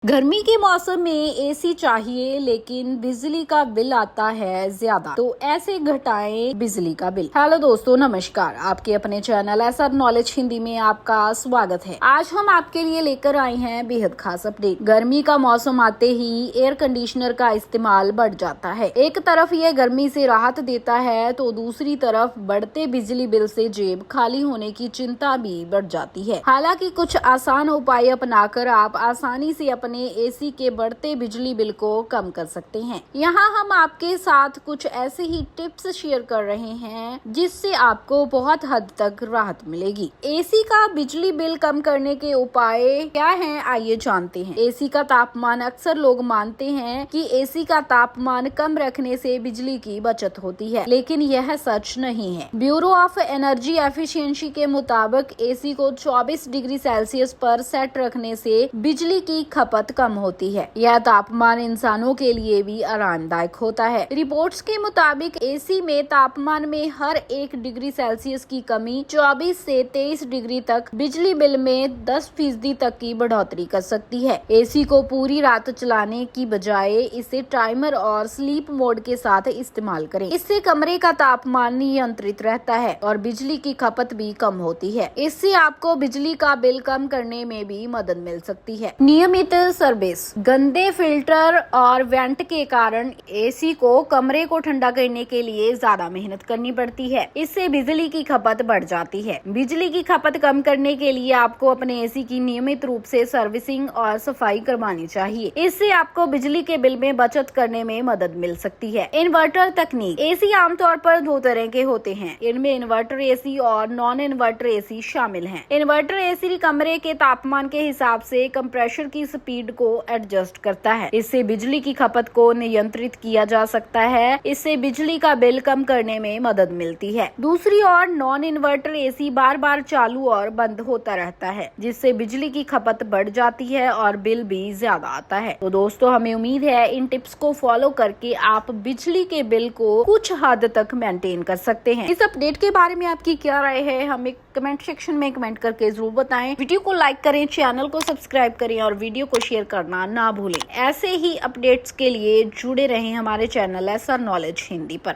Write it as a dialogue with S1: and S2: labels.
S1: गर्मी के मौसम में एसी चाहिए लेकिन बिजली का बिल आता है ज्यादा, तो ऐसे घटाएं बिजली का बिल। हेलो दोस्तों, नमस्कार। आपके अपने चैनल एसआर नॉलेज हिंदी में आपका स्वागत है। आज हम आपके लिए लेकर आए हैं बेहद खास अपडेट। गर्मी का मौसम आते ही एयर कंडीशनर का इस्तेमाल बढ़ जाता है। एक तरफ ये गर्मी से राहत देता है तो दूसरी तरफ बढ़ते बिजली बिल से जेब खाली होने की चिंता भी बढ़ जाती है। हालांकि कुछ आसान उपाय अपनाकर आप आसानी से अपने एसी के बढ़ते बिजली बिल को कम कर सकते हैं। यहाँ हम आपके साथ कुछ ऐसे ही टिप्स शेयर कर रहे हैं जिससे आपको बहुत हद तक राहत मिलेगी। एसी का बिजली बिल कम करने के उपाय क्या हैं, आइए जानते हैं। एसी का तापमान। अक्सर लोग मानते हैं कि एसी का तापमान कम रखने से बिजली की बचत होती है, लेकिन यह सच नहीं है। ब्यूरो ऑफ एनर्जी एफिशिएंसी के मुताबिक एसी को 24 डिग्री सेल्सियस पर सेट रखने से बिजली की खपत कम होती है। यह तापमान इंसानों के लिए भी आरामदायक होता है। रिपोर्ट्स के मुताबिक एसी में तापमान में हर 1 डिग्री सेल्सियस की कमी 24 से 23 डिग्री तक बिजली बिल में 10% तक की बढ़ोतरी कर सकती है। एसी को पूरी रात चलाने की बजाय इसे टाइमर और स्लीप मोड के साथ इस्तेमाल करें। इससे कमरे का तापमान नियंत्रित रहता है और बिजली की खपत भी कम होती है। इससे आपको बिजली का बिल कम करने में भी मदद मिल सकती है। नियमित सर्विस। गंदे फिल्टर और वेंट के कारण एसी को कमरे को ठंडा करने के लिए ज्यादा मेहनत करनी पड़ती है। इससे बिजली की खपत बढ़ जाती है। बिजली की खपत कम करने के लिए आपको अपने एसी की नियमित रूप से सर्विसिंग और सफाई करवानी चाहिए। इससे आपको बिजली के बिल में बचत करने में मदद मिल सकती है। इन्वर्टर तकनीक। एसी आमतौर पर 2 तरह के होते हैं। इनमें इन्वर्टर एसी और नॉन इन्वर्टर एसी शामिल हैं। इन्वर्टर एसी कमरे के तापमान के हिसाब से कंप्रेसर की स्पीड को एडजस्ट करता है। इससे बिजली की खपत को नियंत्रित किया जा सकता है। इससे बिजली का बिल कम करने में मदद मिलती है। दूसरी ओर नॉन इन्वर्टर एसी बार बार चालू और बंद होता रहता है, जिससे बिजली की खपत बढ़ जाती है और बिल भी ज्यादा आता है। तो दोस्तों, हमें उम्मीद है इन टिप्स को फॉलो करके आप बिजली के बिल को कुछ हद तक मेंटेन कर सकते हैं। इस अपडेट के बारे में आपकी क्या राय है, हमें कमेंट सेक्शन में कमेंट करके जरूर बताएं। वीडियो को लाइक करें, चैनल को सब्सक्राइब करें और वीडियो को शेयर करना ना भूलें। ऐसे ही अपडेट्स के लिए जुड़े रहें हमारे चैनल एसआर नॉलेज हिंदी पर।